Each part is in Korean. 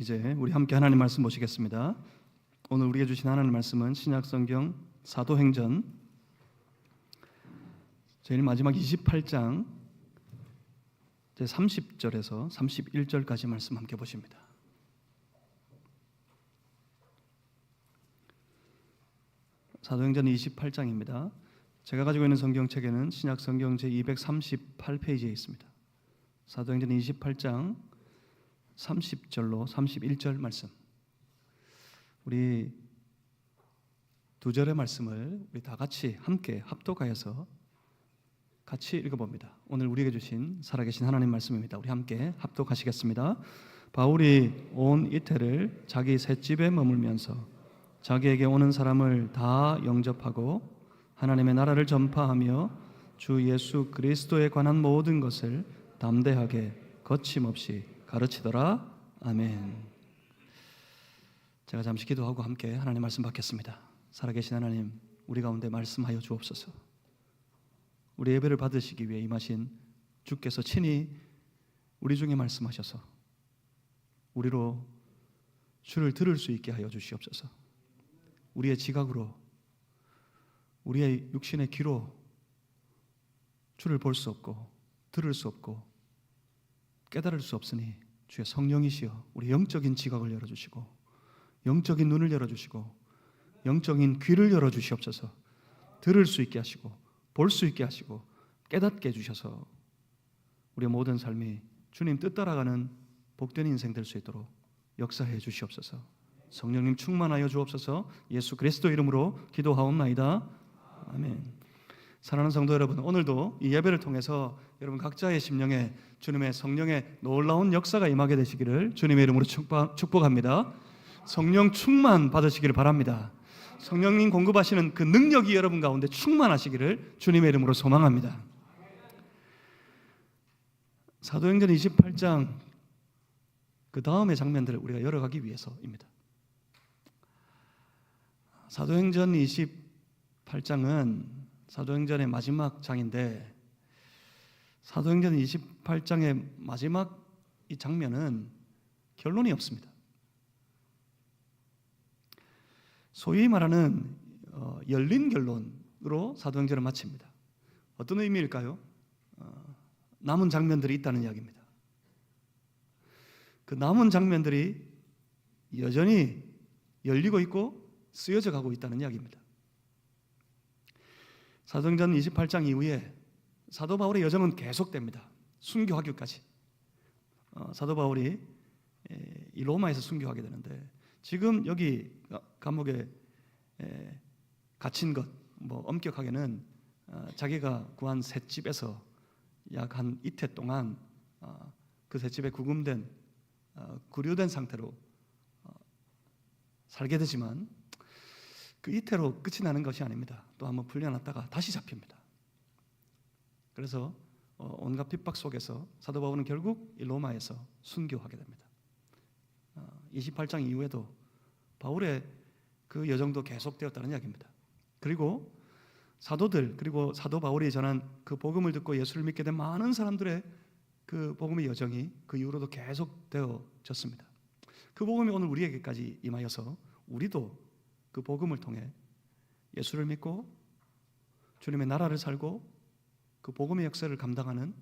이제 우리 함께 하나님 말씀 보시겠습니다. 오늘 우리에게 주신 하나님 말씀은 신약성경 사도행전 제일 마지막 28장 제 30절에서 31절까지 말씀 함께 보십니다. 사도행전 28장입니다. 제가 가지고 있는 성경책에는 신약성경 제 238페이지에 있습니다. 사도행전 28장 30절로 31절 말씀. 우리 두 절의 말씀을 우리 다 같이 함께 합독하여서 같이 읽어봅니다. 오늘 우리에게 주신 살아계신 하나님 말씀입니다. 우리 함께 합독하시겠습니다. 바울이 온 이태를 자기 셋집에 머물면서 자기에게 오는 사람을 다 영접하고 하나님의 나라를 전파하며 주 예수 그리스도에 관한 모든 것을 담대하게 거침없이 가르치더라. 아멘. 제가 잠시 기도하고 함께 하나님 말씀 받겠습니다. 살아계신 하나님, 우리 가운데 말씀하여 주옵소서. 우리 예배를 받으시기 위해 임하신 주께서 친히 우리 중에 말씀하셔서 우리로 주를 들을 수 있게 하여 주시옵소서. 우리의 지각으로, 우리의 육신의 귀로 주를 볼 수 없고 들을 수 없고 깨달을 수 없으니 주의 성령이시여 우리 영적인 지각을 열어주시고 영적인 눈을 열어주시고 영적인 귀를 열어주시옵소서. 들을 수 있게 하시고 볼 수 있게 하시고 깨닫게 해주셔서 우리의 모든 삶이 주님 뜻 따라가는 복된 인생 될 수 있도록 역사해 주시옵소서. 성령님 충만하여 주옵소서. 예수 그리스도 이름으로 기도하옵나이다. 아멘. 사랑하는 성도 여러분, 오늘도 이 예배를 통해서 여러분 각자의 심령에 주님의 성령의 놀라운 역사가 임하게 되시기를 주님의 이름으로 축복합니다. 성령 충만 받으시기를 바랍니다. 성령님 공급하시는 그 능력이 여러분 가운데 충만하시기를 주님의 이름으로 소망합니다. 사도행전 28장 그 다음의 장면들을 우리가 열어가기 위해서입니다. 사도행전 28장은 사도행전의 마지막 장인데 사도행전 28장의 마지막 이 장면은 결론이 없습니다. 소위 말하는 열린 결론으로 사도행전을 마칩니다. 어떤 의미일까요? 남은 장면들이 있다는 이야기입니다. 그 남은 장면들이 여전히 열리고 있고 쓰여져 가고 있다는 이야기입니다. 사도행전 28장 이후에 사도 바울의 여정은 계속됩니다. 순교하기까지. 사도 바울이 이 로마에서 순교하게 되는데 지금 여기 감옥에 갇힌 것, 엄격하게는 자기가 구한 셋집에서 약 한 이태 동안 그 셋집에 구금된 구류된 상태로 살게 되지만 그 이태로 끝이 나는 것이 아닙니다. 또 한번 풀려났다가 다시 잡힙니다. 그래서 온갖 핍박 속에서 사도 바울은 결국 이 로마에서 순교하게 됩니다. 28장 이후에도 바울의 그 여정도 계속되었다는 이야기입니다. 그리고 사도들, 그리고 사도 바울이 전한 그 복음을 듣고 예수를 믿게 된 많은 사람들의 그 복음의 여정이 그 이후로도 계속되어졌습니다. 그 복음이 오늘 우리에게까지 임하여서 우리도 그 복음을 통해 예수를 믿고 주님의 나라를 살고 그 복음의 역사를 감당하는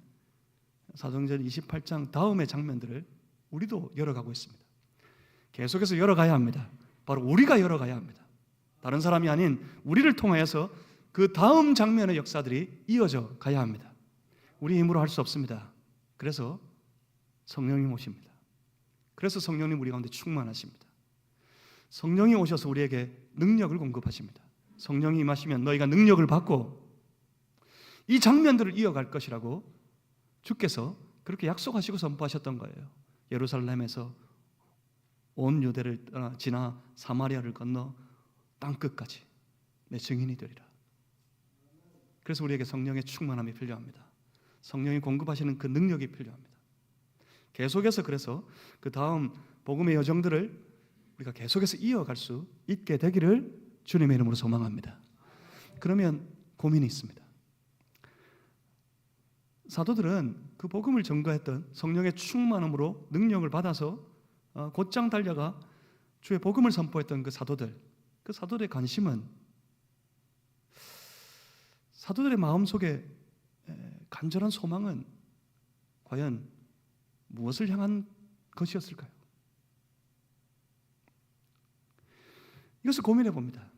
사도행전 28장 다음의 장면들을 우리도 열어가고 있습니다. 계속해서 열어가야 합니다. 바로 우리가 열어가야 합니다. 다른 사람이 아닌 우리를 통하여서 그 다음 장면의 역사들이 이어져 가야 합니다. 우리 힘으로 할 수 없습니다. 그래서 성령님 오십니다. 그래서 성령님 우리 가운데 충만하십니다. 성령이 오셔서 우리에게 능력을 공급하십니다. 성령이 임하시면 너희가 능력을 받고 이 장면들을 이어갈 것이라고 주께서 그렇게 약속하시고 선포하셨던 거예요. 예루살렘에서 온 유대를 지나 사마리아를 건너 땅끝까지 내 증인이 되리라. 그래서 우리에게 성령의 충만함이 필요합니다. 성령이 공급하시는 그 능력이 필요합니다. 계속해서 그래서 그 다음 복음의 여정들을 우리가 계속해서 이어갈 수 있게 되기를 주님의 이름으로 소망합니다. 그러면 고민이 있습니다. 사도들은 그 복음을 전가했던 성령의 충만함으로 능력을 받아서 곧장 달려가 주의 복음을 선포했던 그 사도들의 관심은, 사도들의 마음속에 간절한 소망은 과연 무엇을 향한 것이었을까요? 이것을 고민해 봅니다.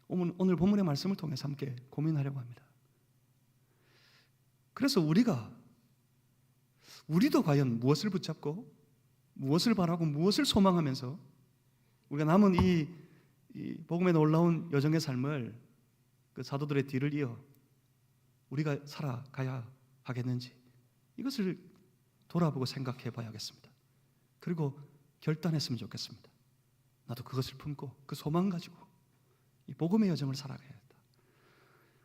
오늘 본문의 말씀을 통해서 함께 고민하려고 합니다. 그래서 우리도 과연 무엇을 붙잡고 무엇을 바라고 무엇을 소망하면서 우리가 남은 이 복음에 놀라운 여정의 삶을 그 사도들의 뒤를 이어 우리가 살아가야 하겠는지, 이것을 돌아보고 생각해 봐야겠습니다. 그리고 결단했으면 좋겠습니다. 나도 그것을 품고 그 소망 가지고 이 복음의 여정을 살아가야겠다.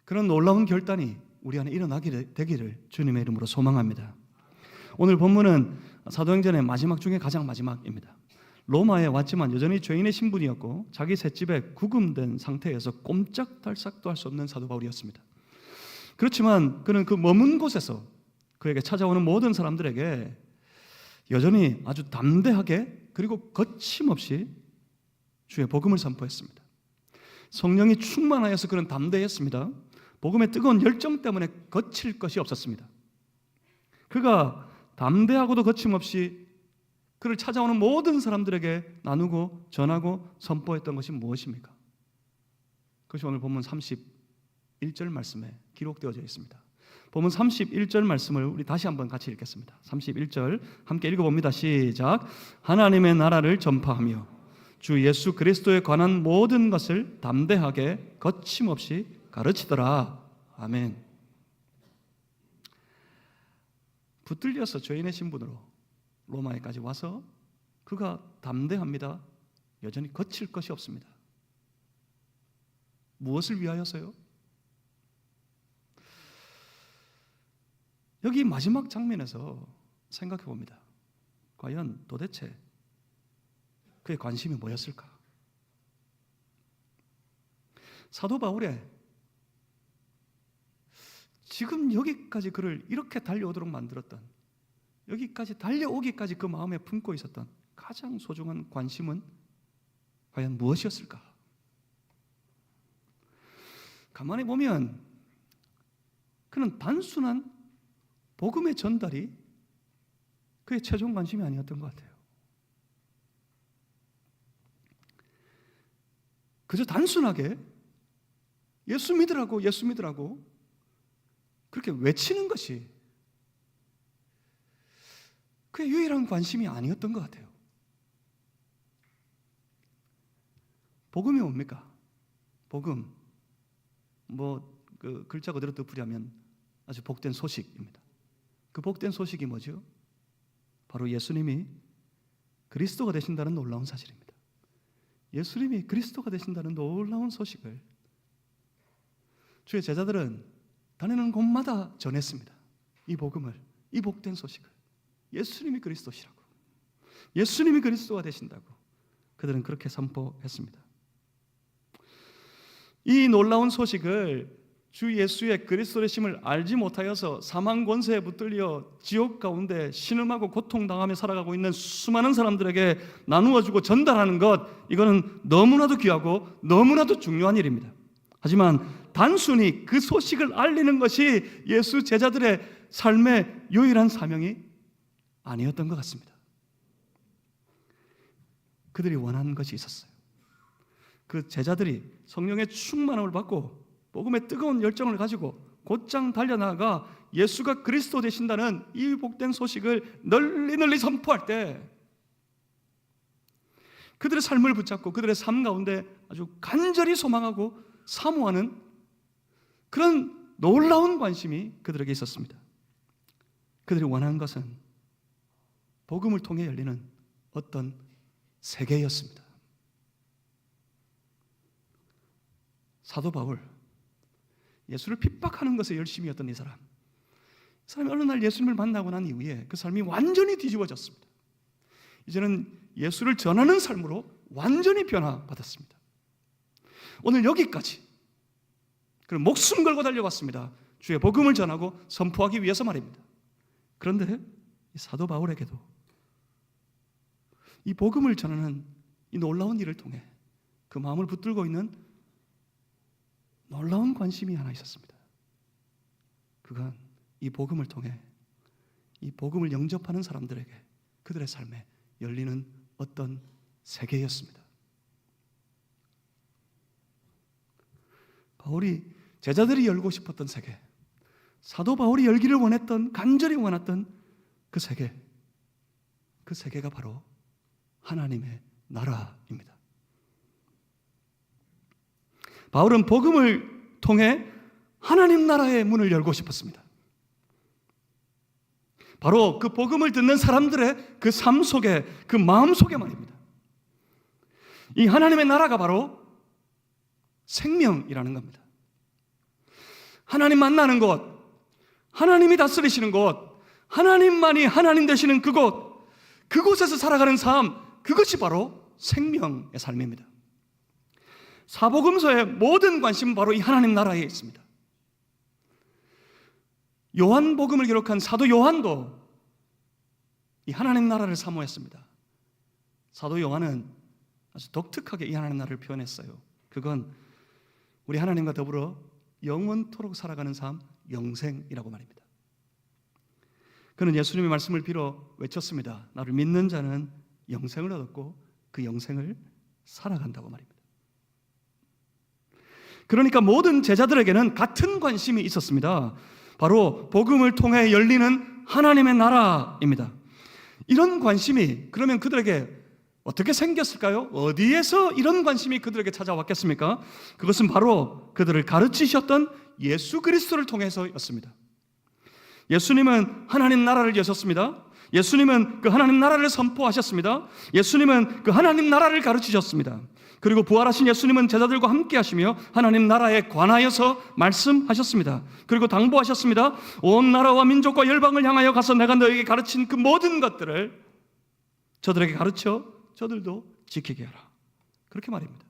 그런 놀라운 결단이 우리 안에 일어나게 되기를 주님의 이름으로 소망합니다. 오늘 본문은 사도행전의 마지막 중에 가장 마지막입니다. 로마에 왔지만 여전히 죄인의 신분이었고 자기 셋집에 구금된 상태에서 꼼짝달싹도 할 수 없는 사도 바울이었습니다. 그렇지만 그는 그 머문 곳에서 그에게 찾아오는 모든 사람들에게 여전히 아주 담대하게 그리고 거침없이 주의 복음을 선포했습니다. 성령이 충만하여서 그는 담대했습니다. 복음의 뜨거운 열정 때문에 거칠 것이 없었습니다. 그가 담대하고도 거침없이 그를 찾아오는 모든 사람들에게 나누고 전하고 선포했던 것이 무엇입니까? 그것이 오늘 본문 31절 말씀에 기록되어져 있습니다. 본문 31절 말씀을 우리 다시 한번 같이 읽겠습니다. 31절 함께 읽어봅니다. 시작. 하나님의 나라를 전파하며 주 예수 그리스도에 관한 모든 것을 담대하게 거침없이 가르치더라. 아멘. 붙들려서 죄인의 신분으로 로마에까지 와서 그가 담대합니다. 여전히 거칠 것이 없습니다. 무엇을 위하여서요? 여기 마지막 장면에서 생각해 봅니다. 과연 도대체 그의 관심이 뭐였을까? 사도 바울의 지금 여기까지 그를 이렇게 달려오도록 만들었던, 여기까지 달려오기까지 그 마음에 품고 있었던 가장 소중한 관심은 과연 무엇이었을까? 가만히 보면 그는 단순한 복음의 전달이 그의 최종 관심이 아니었던 것 같아요. 그저 단순하게 예수 믿으라고 그렇게 외치는 것이 그의 유일한 관심이 아니었던 것 같아요. 복음이 뭡니까? 복음, 그 글자 그대로 덮으려면 아주 복된 소식입니다. 그 복된 소식이 뭐죠? 바로 예수님이 그리스도가 되신다는 놀라운 사실입니다. 예수님이 그리스도가 되신다는 놀라운 소식을 주의 제자들은 다니는 곳마다 전했습니다. 이 복음을, 이 복된 소식을, 예수님이 그리스도시라고, 예수님이 그리스도가 되신다고 그들은 그렇게 선포했습니다. 이 놀라운 소식을 주 예수의 그리스도 되심을 알지 못하여서 사망 권세에 붙들려 지옥 가운데 신음하고 고통당하며 살아가고 있는 수많은 사람들에게 나누어주고 전달하는 것, 이거는 너무나도 귀하고 너무나도 중요한 일입니다. 하지만 단순히 그 소식을 알리는 것이 예수 제자들의 삶의 유일한 사명이 아니었던 것 같습니다. 그들이 원하는 것이 있었어요. 그 제자들이 성령의 충만함을 받고 복음의 뜨거운 열정을 가지고 곧장 달려나가 예수가 그리스도 되신다는 이 복된 소식을 널리 선포할 때 그들의 삶을 붙잡고 그들의 삶 가운데 아주 간절히 소망하고 사모하는 그런 놀라운 관심이 그들에게 있었습니다. 그들이 원하는 것은 복음을 통해 열리는 어떤 세계였습니다. 사도 바울, 예수를 핍박하는 것에 열심히 했던 이 사람이 어느 날 예수님을 만나고 난 이후에 그 삶이 완전히 뒤집어졌습니다. 이제는 예수를 전하는 삶으로 완전히 변화받았습니다. 오늘 여기까지 그런 목숨 걸고 달려왔습니다. 주의 복음을 전하고 선포하기 위해서 말입니다. 그런데 이 사도 바울에게도 이 복음을 전하는 이 놀라운 일을 통해 그 마음을 붙들고 있는 놀라운 관심이 하나 있었습니다. 그건 이 복음을 통해 이 복음을 영접하는 사람들에게 그들의 삶에 열리는 어떤 세계였습니다. 바울이 제자들이 열고 싶었던 세계, 사도 바울이 열기를 원했던, 간절히 원했던 그 세계가 바로 하나님의 나라입니다. 바울은 복음을 통해 하나님 나라의 문을 열고 싶었습니다. 바로 그 복음을 듣는 사람들의 그 삶 속에, 그 마음 속에 말입니다. 이 하나님의 나라가 바로 생명이라는 겁니다. 하나님 만나는 곳, 하나님이 다스리시는 곳, 하나님만이 하나님 되시는 그곳에서 살아가는 삶, 그것이 바로 생명의 삶입니다. 사복음서의 모든 관심은 바로 이 하나님 나라에 있습니다. 요한복음을 기록한 사도 요한도 이 하나님 나라를 사모했습니다. 사도 요한은 아주 독특하게 이 하나님 나라를 표현했어요. 그건 우리 하나님과 더불어 영원토록 살아가는 삶, 영생이라고 말입니다. 그는 예수님의 말씀을 빌어 외쳤습니다. 나를 믿는 자는 영생을 얻었고 그 영생을 살아간다고 말입니다. 그러니까 모든 제자들에게는 같은 관심이 있었습니다. 바로 복음을 통해 열리는 하나님의 나라입니다. 이런 관심이 그러면 그들에게 어떻게 생겼을까요? 어디에서 이런 관심이 그들에게 찾아왔겠습니까? 그것은 바로 그들을 가르치셨던 예수 그리스도를 통해서였습니다. 예수님은 하나님 나라를 여셨습니다. 예수님은 그 하나님 나라를 선포하셨습니다. 예수님은 그 하나님 나라를 가르치셨습니다. 그리고 부활하신 예수님은 제자들과 함께 하시며 하나님 나라에 관하여서 말씀하셨습니다. 그리고 당부하셨습니다. 온 나라와 민족과 열방을 향하여 가서 내가 너에게 가르친 그 모든 것들을 저들에게 가르쳐 저들도 지키게 하라. 그렇게 말입니다.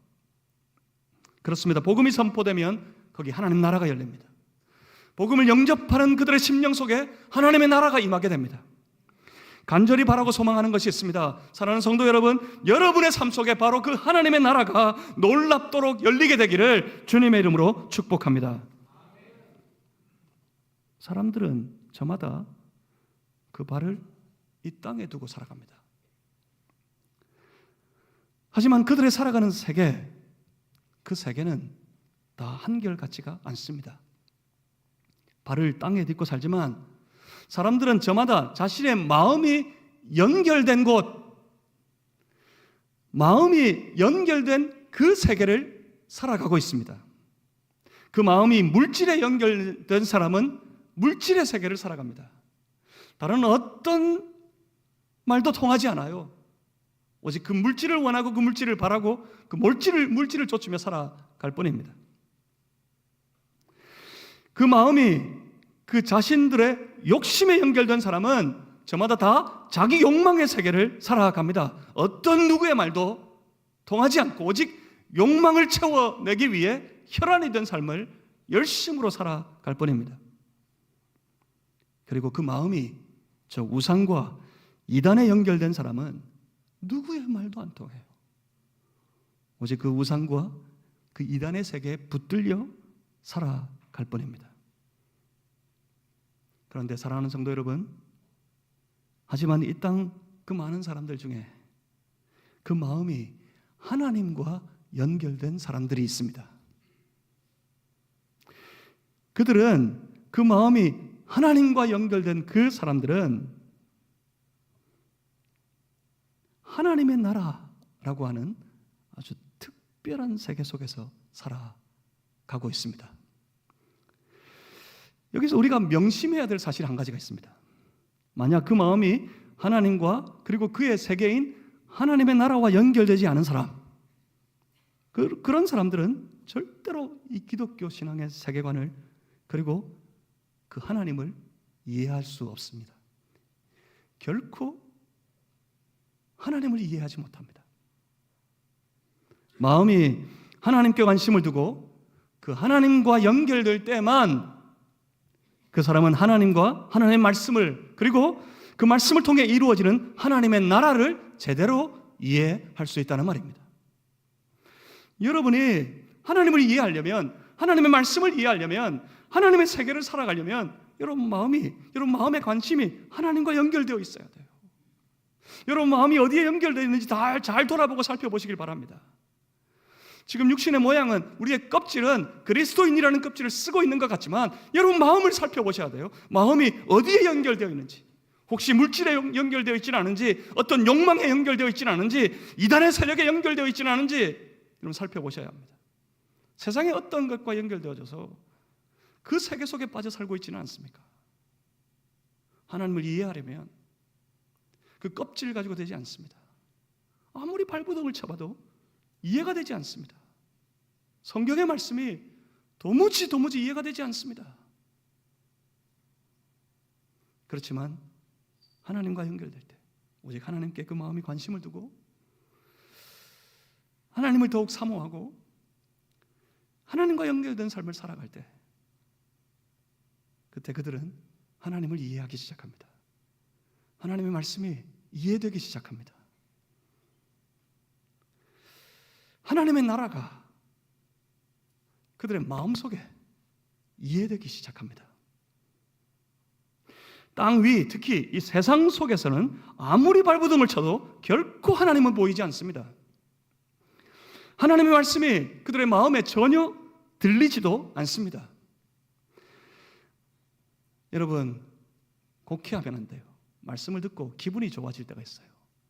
그렇습니다. 복음이 선포되면 거기 하나님 나라가 열립니다. 복음을 영접하는 그들의 심령 속에 하나님의 나라가 임하게 됩니다. 간절히 바라고 소망하는 것이 있습니다. 사랑하는 성도 여러분, 여러분의 삶 속에 바로 그 하나님의 나라가 놀랍도록 열리게 되기를 주님의 이름으로 축복합니다. 사람들은 저마다 그 발을 이 땅에 두고 살아갑니다. 하지만 그들의 살아가는 세계, 그 세계는 다 한결같지가 않습니다. 발을 땅에 딛고 살지만 사람들은 저마다 자신의 마음이 연결된 곳, 마음이 연결된 그 세계를 살아가고 있습니다. 그 마음이 물질에 연결된 사람은 물질의 세계를 살아갑니다. 다른 어떤 말도 통하지 않아요. 오직 그 물질을 원하고 그 물질을 바라고 그 물질을 쫓으며 살아갈 뿐입니다. 그 마음이 그 자신들의 욕심에 연결된 사람은 저마다 다 자기 욕망의 세계를 살아갑니다. 어떤 누구의 말도 통하지 않고 오직 욕망을 채워내기 위해 혈안이 된 삶을 열심으로 살아갈 뿐입니다. 그리고 그 마음이 저 우상과 이단에 연결된 사람은 누구의 말도 안 통해요. 오직 그 우상과 그 이단의 세계에 붙들려 살아갈 뿐입니다. 그런데 사랑하는 성도 여러분, 하지만 이 땅 그 많은 사람들 중에 그 마음이 하나님과 연결된 사람들이 있습니다. 그들은 그 마음이 하나님과 연결된 그 사람들은 하나님의 나라라고 하는 아주 특별한 세계 속에서 살아가고 있습니다. 여기서 우리가 명심해야 될 사실 한 가지가 있습니다. 만약 그 마음이 하나님과 그리고 그의 세계인 하나님의 나라와 연결되지 않은 사람, 그런 사람들은 절대로 이 기독교 신앙의 세계관을 그리고 그 하나님을 이해할 수 없습니다. 결코 하나님을 이해하지 못합니다. 마음이 하나님께 관심을 두고 그 하나님과 연결될 때만 그 사람은 하나님과 하나님의 말씀을 그리고 그 말씀을 통해 이루어지는 하나님의 나라를 제대로 이해할 수 있다는 말입니다. 여러분이 하나님을 이해하려면, 하나님의 말씀을 이해하려면, 하나님의 세계를 살아가려면 여러분 마음의 관심이 하나님과 연결되어 있어야 돼요. 여러분 마음이 어디에 연결되어 있는지 잘 돌아보고 살펴보시길 바랍니다. 지금 육신의 모양은, 우리의 껍질은 그리스도인이라는 껍질을 쓰고 있는 것 같지만 여러분 마음을 살펴보셔야 돼요. 마음이 어디에 연결되어 있는지, 혹시 물질에 연결되어 있지는 않은지, 어떤 욕망에 연결되어 있지는 않은지, 이단의 세력에 연결되어 있지는 않은지 여러분 살펴보셔야 합니다. 세상의 어떤 것과 연결되어져서 그 세계 속에 빠져 살고 있지는 않습니까? 하나님을 이해하려면 그 껍질 가지고 되지 않습니다. 아무리 발버둥을 쳐봐도 이해가 되지 않습니다. 성경의 말씀이 도무지 이해가 되지 않습니다. 그렇지만 하나님과 연결될 때, 오직 하나님께 그 마음이 관심을 두고 하나님을 더욱 사모하고 하나님과 연결된 삶을 살아갈 때, 그때 그들은 하나님을 이해하기 시작합니다. 하나님의 말씀이 이해되기 시작합니다. 하나님의 나라가 그들의 마음속에 이해되기 시작합니다. 땅 위, 특히 이 세상 속에서는 아무리 발버둥을 쳐도 결코 하나님은 보이지 않습니다. 하나님의 말씀이 그들의 마음에 전혀 들리지도 않습니다. 여러분, 곡해하면 안 돼요. 말씀을 듣고 기분이 좋아질 때가 있어요.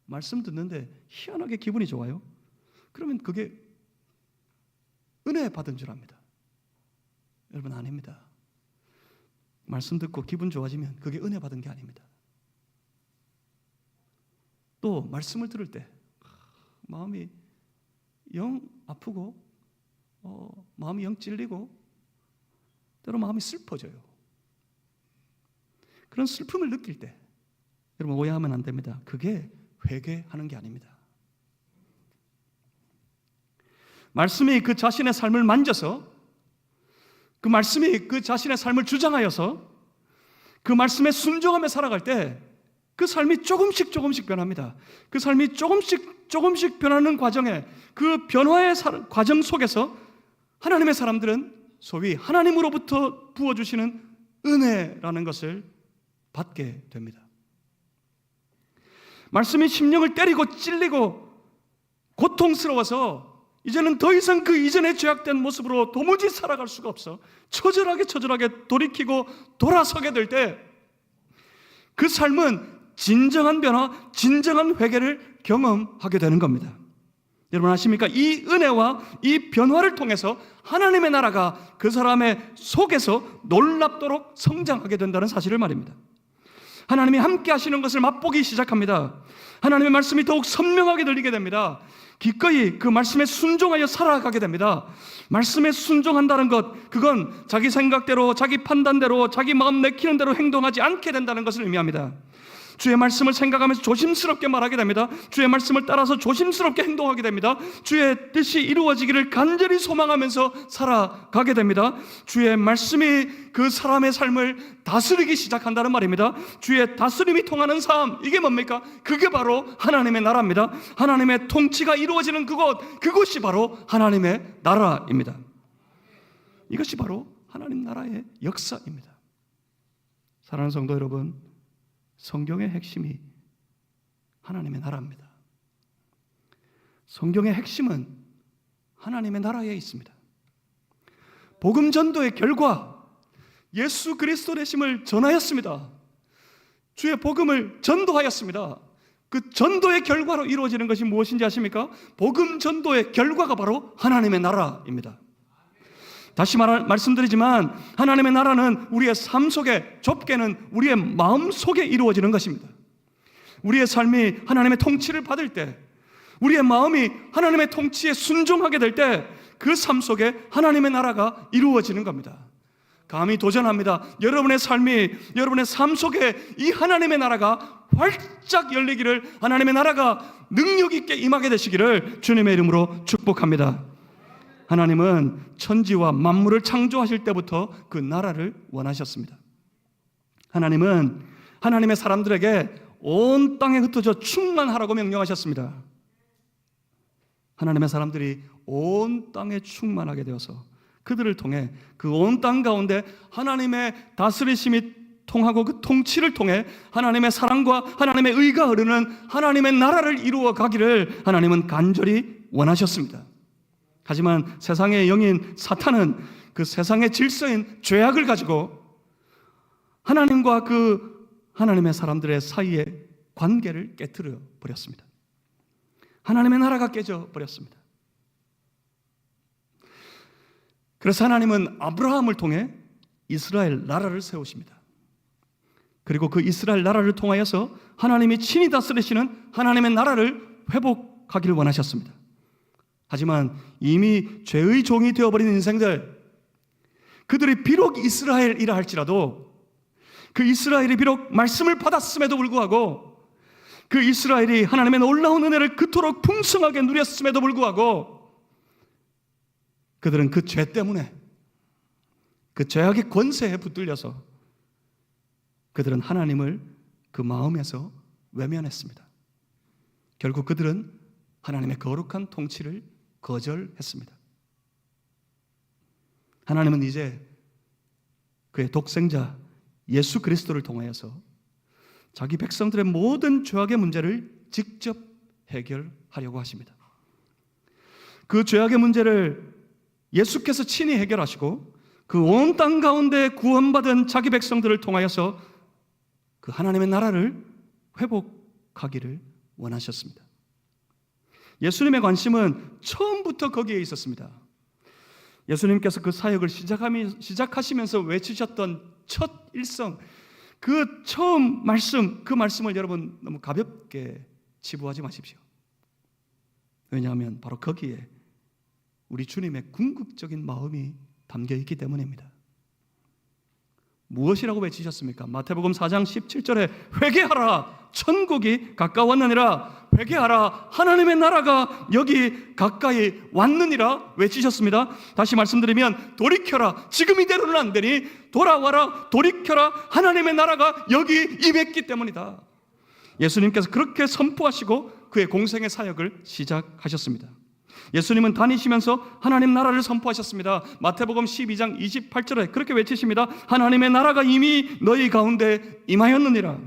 말씀 듣는데 희한하게 기분이 좋아요. 그러면 그게 은혜 받은 줄 압니다. 여러분, 아닙니다. 말씀 듣고 기분 좋아지면 그게 은혜 받은 게 아닙니다. 또 말씀을 들을 때 마음이 영 아프고 마음이 영 찔리고 때로 마음이 슬퍼져요. 그런 슬픔을 느낄 때 여러분 오해하면 안 됩니다. 그게 회개하는 게 아닙니다. 말씀이 그 자신의 삶을 만져서, 그 말씀이 그 자신의 삶을 주장하여서 그 말씀에 순종하며 살아갈 때 그 삶이 조금씩 변합니다. 그 삶이 조금씩 변하는 과정에, 그 변화의 과정 속에서 하나님의 사람들은 소위 하나님으로부터 부어주시는 은혜라는 것을 받게 됩니다. 말씀이 심령을 때리고 찔리고 고통스러워서 이제는 더 이상 그 이전에 죄악된 모습으로 도무지 살아갈 수가 없어 처절하게 돌이키고 돌아서게 될 때 그 삶은 진정한 변화, 진정한 회개를 경험하게 되는 겁니다. 여러분 아십니까? 이 은혜와 이 변화를 통해서 하나님의 나라가 그 사람의 속에서 놀랍도록 성장하게 된다는 사실을 말입니다. 하나님이 함께 하시는 것을 맛보기 시작합니다. 하나님의 말씀이 더욱 선명하게 들리게 됩니다. 기꺼이 그 말씀에 순종하여 살아가게 됩니다. 말씀에 순종한다는 것, 그건 자기 생각대로, 자기 판단대로, 자기 마음 내키는 대로 행동하지 않게 된다는 것을 의미합니다. 주의 말씀을 생각하면서 조심스럽게 말하게 됩니다. 주의 말씀을 따라서 조심스럽게 행동하게 됩니다. 주의 뜻이 이루어지기를 간절히 소망하면서 살아가게 됩니다. 주의 말씀이 그 사람의 삶을 다스리기 시작한다는 말입니다. 주의 다스림이 통하는 삶, 이게 뭡니까? 그게 바로 하나님의 나라입니다. 하나님의 통치가 이루어지는 그곳이 바로 하나님의 나라입니다. 이것이 바로 하나님 나라의 역사입니다. 사랑하는 성도 여러분, 성경의 핵심이 하나님의 나라입니다. 성경의 핵심은 하나님의 나라에 있습니다. 복음 전도의 결과 예수 그리스도 되심을 전하였습니다. 주의 복음을 전도하였습니다. 그 전도의 결과로 이루어지는 것이 무엇인지 아십니까? 복음 전도의 결과가 바로 하나님의 나라입니다. 다시 말씀드리지만 하나님의 나라는 우리의 삶 속에, 좁게는 우리의 마음 속에 이루어지는 것입니다. 우리의 삶이 하나님의 통치를 받을 때, 우리의 마음이 하나님의 통치에 순종하게 될 때 그 삶 속에 하나님의 나라가 이루어지는 겁니다. 감히 도전합니다. 여러분의 삶이, 여러분의 삶 속에 이 하나님의 나라가 활짝 열리기를, 하나님의 나라가 능력 있게 임하게 되시기를 주님의 이름으로 축복합니다. 하나님은 천지와 만물을 창조하실 때부터 그 나라를 원하셨습니다. 하나님은 하나님의 사람들에게 온 땅에 흩어져 충만하라고 명령하셨습니다. 하나님의 사람들이 온 땅에 충만하게 되어서 그들을 통해 그 온 땅 가운데 하나님의 다스리심이 통하고 그 통치를 통해 하나님의 사랑과 하나님의 의가 흐르는 하나님의 나라를 이루어 가기를 하나님은 간절히 원하셨습니다. 하지만 세상의 영인 사탄은 그 세상의 질서인 죄악을 가지고 하나님과 그 하나님의 사람들의 사이의 관계를 깨트려 버렸습니다. 하나님의 나라가 깨져 버렸습니다. 그래서 하나님은 아브라함을 통해 이스라엘 나라를 세우십니다. 그리고 그 이스라엘 나라를 통하여서 하나님이 친히 다스리시는 하나님의 나라를 회복하기를 원하셨습니다. 하지만 이미 죄의 종이 되어버린 인생들, 그들이 비록 이스라엘이라 할지라도 그 이스라엘이 비록 말씀을 받았음에도 불구하고 그 이스라엘이 하나님의 놀라운 은혜를 그토록 풍성하게 누렸음에도 불구하고 그들은 그 죄 때문에 그 죄악의 권세에 붙들려서 그들은 하나님을 그 마음에서 외면했습니다. 결국 그들은 하나님의 거룩한 통치를 거절했습니다. 하나님은 이제 그의 독생자 예수 그리스도를 통하여서 자기 백성들의 모든 죄악의 문제를 직접 해결하려고 하십니다. 그 죄악의 문제를 예수께서 친히 해결하시고 그 온 땅 가운데 구원받은 자기 백성들을 통하여서 그 하나님의 나라를 회복하기를 원하셨습니다. 예수님의 관심은 처음부터 거기에 있었습니다. 예수님께서 그 사역을 시작하시면서 외치셨던 첫 일성, 그 처음 말씀, 그 말씀을 여러분 너무 가볍게 치부하지 마십시오. 왜냐하면 바로 거기에 우리 주님의 궁극적인 마음이 담겨 있기 때문입니다. 무엇이라고 외치셨습니까? 마태복음 4장 17절에 회개하라, 천국이 가까웠느니라. 회개하라, 하나님의 나라가 여기 가까이 왔느니라 외치셨습니다. 다시 말씀드리면 돌이켜라, 지금 이대로는 안 되니 돌아와라, 돌이켜라, 하나님의 나라가 여기 임했기 때문이다. 예수님께서 그렇게 선포하시고 그의 공생의 사역을 시작하셨습니다. 예수님은 다니시면서 하나님 나라를 선포하셨습니다. 마태복음 12장 28절에 그렇게 외치십니다. 하나님의 나라가 이미 너희 가운데 임하였느니라.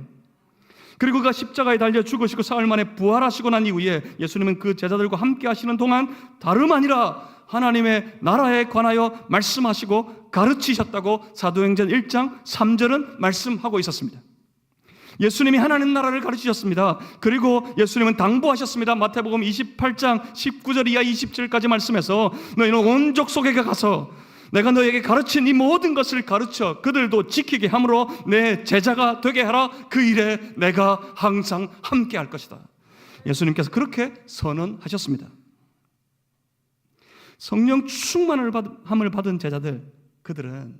그리고 그가 십자가에 달려 죽으시고 사흘 만에 부활하시고 난 이후에 예수님은 그 제자들과 함께 하시는 동안 다름 아니라 하나님의 나라에 관하여 말씀하시고 가르치셨다고 사도행전 1장 3절은 말씀하고 있었습니다. 예수님이 하나님 나라를 가르치셨습니다. 그리고 예수님은 당부하셨습니다. 마태복음 28장 19절 이하 20절까지 말씀해서 너희는 온 족속에 가서 내가 너에게 가르친 이 모든 것을 가르쳐 그들도 지키게 함으로 내 제자가 되게 하라. 그 일에 내가 항상 함께 할 것이다. 예수님께서 그렇게 선언하셨습니다. 성령 충만함을 받은 제자들, 그들은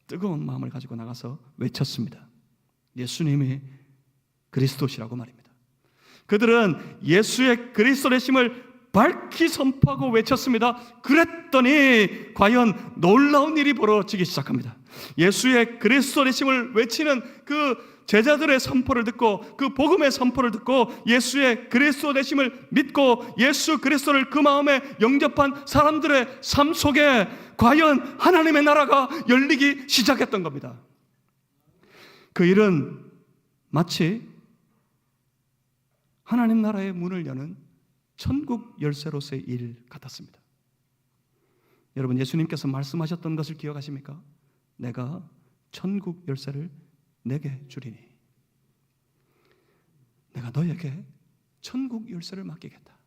뜨거운 마음을 가지고 나가서 외쳤습니다. 예수님이 그리스도시라고 말입니다. 그들은 예수의 그리스도 되심을 밝히 선포하고 외쳤습니다. 그랬더니 과연 놀라운 일이 벌어지기 시작합니다. 예수의 그리스도 되심을 외치는 그 제자들의 선포를 듣고 그 복음의 선포를 듣고 예수의 그리스도 되심을 믿고 예수 그리스도를 그 마음에 영접한 사람들의 삶 속에 과연 하나님의 나라가 열리기 시작했던 겁니다. 그 일은 마치 하나님 나라의 문을 여는 천국 열쇠로서의 일 같았습니다. 여러분, 예수님께서 말씀하셨던 것을 기억하십니까? 내가 천국 열쇠를 내게 주리니, 내가 너에게 천국 열쇠를 맡기겠다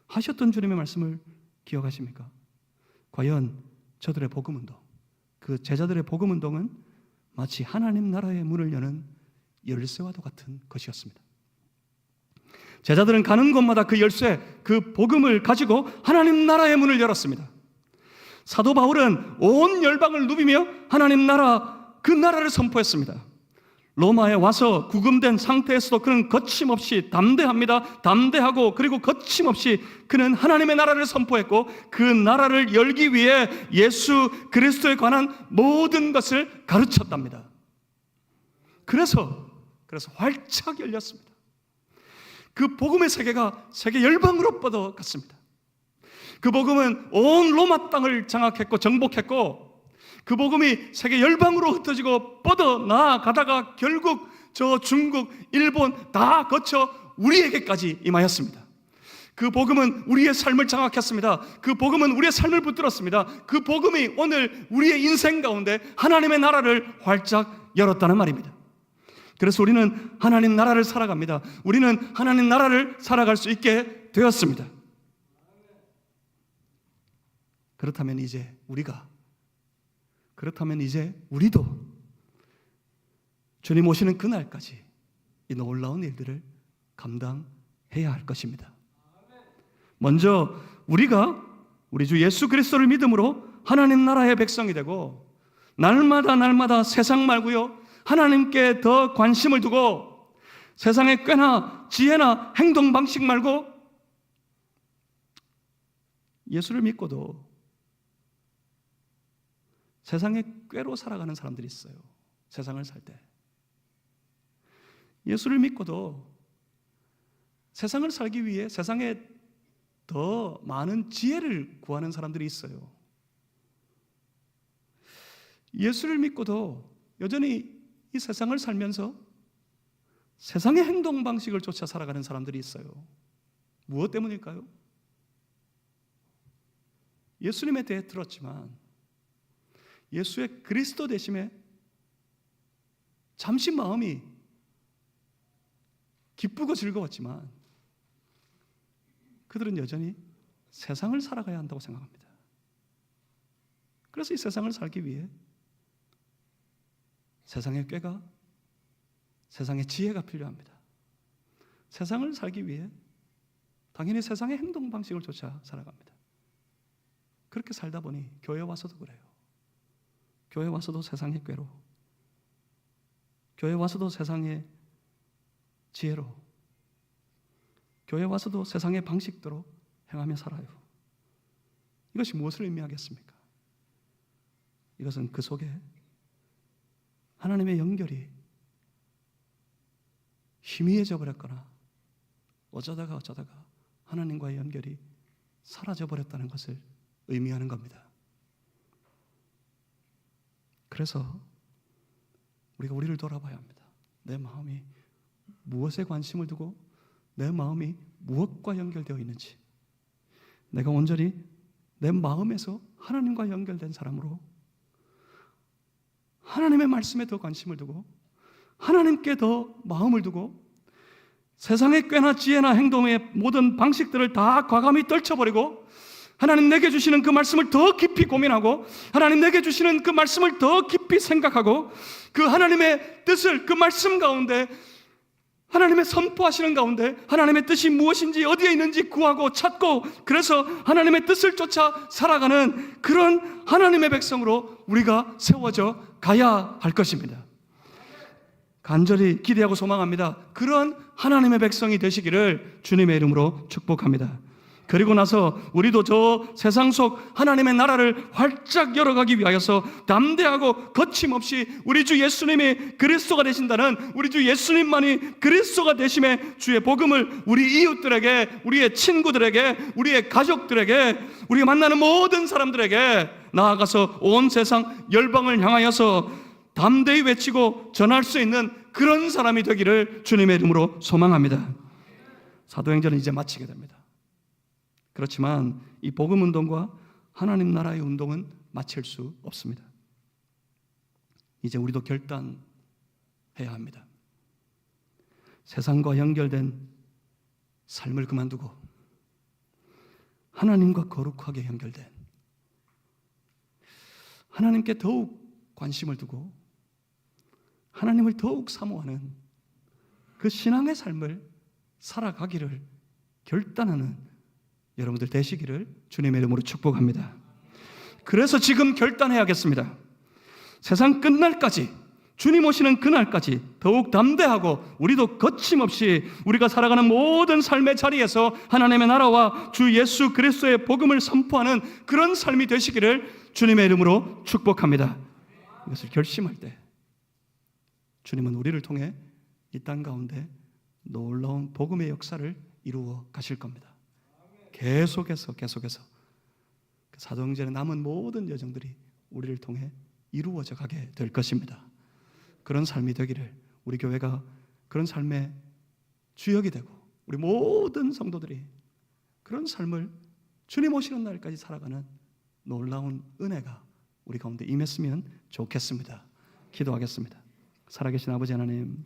하셨던 주님의 말씀을 기억하십니까? 과연 저들의 복음운동, 그 제자들의 복음운동은 마치 하나님 나라의 문을 여는 열쇠와도 같은 것이었습니다. 제자들은 가는 곳마다 그 열쇠, 그 복음을 가지고 하나님 나라의 문을 열었습니다. 사도 바울은 온 열방을 누비며 하나님 나라, 그 나라를 선포했습니다. 로마에 와서 구금된 상태에서도 그는 거침없이 담대합니다. 담대하고 그리고 거침없이 그는 하나님의 나라를 선포했고 그 나라를 열기 위해 예수 그리스도에 관한 모든 것을 가르쳤답니다. 그래서 활짝 열렸습니다. 그 복음의 세계가 세계 열방으로 뻗어갔습니다. 그 복음은 온 로마 땅을 장악했고 정복했고, 그 복음이 세계 열방으로 흩어지고 뻗어 나아가다가 결국 저 중국, 일본 다 거쳐 우리에게까지 임하였습니다. 그 복음은 우리의 삶을 장악했습니다. 그 복음은 우리의 삶을 붙들었습니다. 그 복음이 오늘 우리의 인생 가운데 하나님의 나라를 활짝 열었다는 말입니다. 그래서 우리는 하나님 나라를 살아갑니다. 우리는 하나님 나라를 살아갈 수 있게 되었습니다. 그렇다면 이제 우리도 주님 오시는 그날까지 이 놀라운 일들을 감당해야 할 것입니다. 먼저 우리가 우리 주 예수 그리스도를 믿음으로 하나님 나라의 백성이 되고, 날마다 세상 말고요, 하나님께 더 관심을 두고, 세상의 꾀나 지혜나 행동 방식 말고 예수를 믿고도 세상의 꾀로 살아가는 사람들이 있어요. 세상을 살 때 예수를 믿고도 세상을 살기 위해 세상에 더 많은 지혜를 구하는 사람들이 있어요. 예수를 믿고도 여전히 이 세상을 살면서 세상의 행동 방식을 쫓아 살아가는 사람들이 있어요. 무엇 때문일까요? 예수님에 대해 들었지만 예수의 그리스도 되심에 잠시 마음이 기쁘고 즐거웠지만 그들은 여전히 세상을 살아가야 한다고 생각합니다. 그래서 이 세상을 살기 위해 세상의 꾀가, 세상의 지혜가 필요합니다. 세상을 살기 위해 당연히 세상의 행동 방식을 쫓아 살아갑니다. 그렇게 살다 보니 교회 와서도 그래요. 교회 와서도 세상의 꾀로, 교회 와서도 세상의 지혜로, 교회 와서도 세상의 방식대로 행하며 살아요. 이것이 무엇을 의미하겠습니까? 이것은 그 속에 하나님의 연결이 희미해져 버렸거나 어쩌다가 하나님과의 연결이 사라져 버렸다는 것을 의미하는 겁니다. 그래서 우리가 우리를 돌아봐야 합니다. 내 마음이 무엇에 관심을 두고 내 마음이 무엇과 연결되어 있는지, 내가 온전히 내 마음에서 하나님과 연결된 사람으로 하나님의 말씀에 더 관심을 두고 하나님께 더 마음을 두고 세상의 꾀나 지혜나 행동의 모든 방식들을 다 과감히 떨쳐버리고 하나님 내게 주시는 그 말씀을 더 깊이 고민하고 하나님 내게 주시는 그 말씀을 더 깊이 생각하고 그 하나님의 뜻을 그 말씀 가운데, 하나님의 선포하시는 가운데 하나님의 뜻이 무엇인지 어디에 있는지 구하고 찾고, 그래서 하나님의 뜻을 쫓아 살아가는 그런 하나님의 백성으로 우리가 세워져 가야 할 것입니다. 간절히 기대하고 소망합니다. 그런 하나님의 백성이 되시기를 주님의 이름으로 축복합니다. 그리고 나서 우리도 저 세상 속 하나님의 나라를 활짝 열어가기 위하여서 담대하고 거침없이 우리 주 예수님이 그리스도가 되신다는, 우리 주 예수님만이 그리스도가 되심의 주의 복음을 우리 이웃들에게, 우리의 친구들에게, 우리의 가족들에게, 우리가 만나는 모든 사람들에게 나아가서 온 세상 열방을 향하여서 담대히 외치고 전할 수 있는 그런 사람이 되기를 주님의 이름으로 소망합니다. 사도행전은 이제 마치게 됩니다. 그렇지만 이 복음 운동과 하나님 나라의 운동은 마칠 수 없습니다. 이제 우리도 결단해야 합니다. 세상과 연결된 삶을 그만두고 하나님과 거룩하게 연결된, 하나님께 더욱 관심을 두고 하나님을 더욱 사모하는 그 신앙의 삶을 살아가기를 결단하는 여러분들 되시기를 주님의 이름으로 축복합니다. 그래서 지금 결단해야겠습니다. 세상 끝날까지, 주님 오시는 그날까지 더욱 담대하고 우리도 거침없이 우리가 살아가는 모든 삶의 자리에서 하나님의 나라와 주 예수 그리스도의 복음을 선포하는 그런 삶이 되시기를 주님의 이름으로 축복합니다. 이것을 결심할 때 주님은 우리를 통해 이 땅 가운데 놀라운 복음의 역사를 이루어 가실 겁니다. 계속해서 사도행전에 남은 모든 여정들이 우리를 통해 이루어져 가게 될 것입니다. 그런 삶이 되기를, 우리 교회가 그런 삶의 주역이 되고 우리 모든 성도들이 그런 삶을 주님 오시는 날까지 살아가는 놀라운 은혜가 우리 가운데 임했으면 좋겠습니다. 기도하겠습니다. 살아계신 아버지 하나님,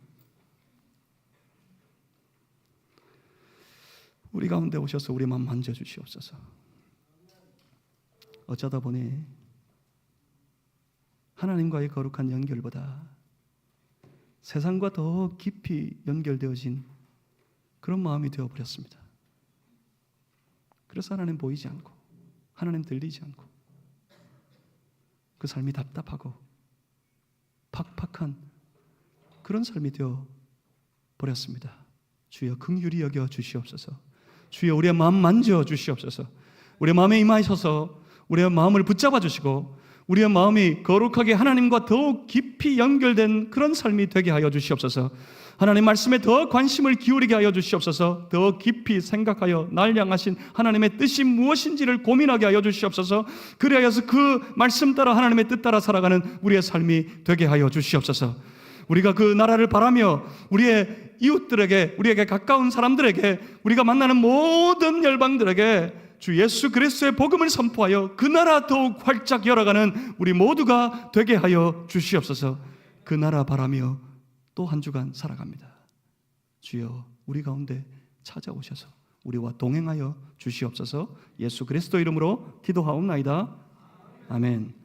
우리 가운데 오셔서 우리 마음 만져주시옵소서. 어쩌다 보니 하나님과의 거룩한 연결보다 세상과 더 깊이 연결되어진 그런 마음이 되어버렸습니다. 그래서 하나님 보이지 않고 하나님 들리지 않고 그 삶이 답답하고 팍팍한 그런 삶이 되어버렸습니다. 주여 긍휼히 여겨 주시옵소서. 주여 우리의 마음 만져 주시옵소서. 우리의 마음에 임하셔서 우리의 마음을 붙잡아 주시고 우리의 마음이 거룩하게 하나님과 더욱 깊이 연결된 그런 삶이 되게 하여 주시옵소서. 하나님 말씀에 더 관심을 기울이게 하여 주시옵소서. 더 깊이 생각하여 날 향하신 하나님의 뜻이 무엇인지를 고민하게 하여 주시옵소서. 그래야서 그 말씀 따라 하나님의 뜻 따라 살아가는 우리의 삶이 되게 하여 주시옵소서. 우리가 그 나라를 바라며 우리의 이웃들에게, 우리에게 가까운 사람들에게, 우리가 만나는 모든 열방들에게 주 예수 그리스도의 복음을 선포하여 그 나라 더욱 활짝 열어가는 우리 모두가 되게 하여 주시옵소서. 그 나라 바라며 또 한 주간 살아갑니다. 주여 우리 가운데 찾아오셔서 우리와 동행하여 주시옵소서. 예수 그리스도 이름으로 기도하옵나이다. 아멘.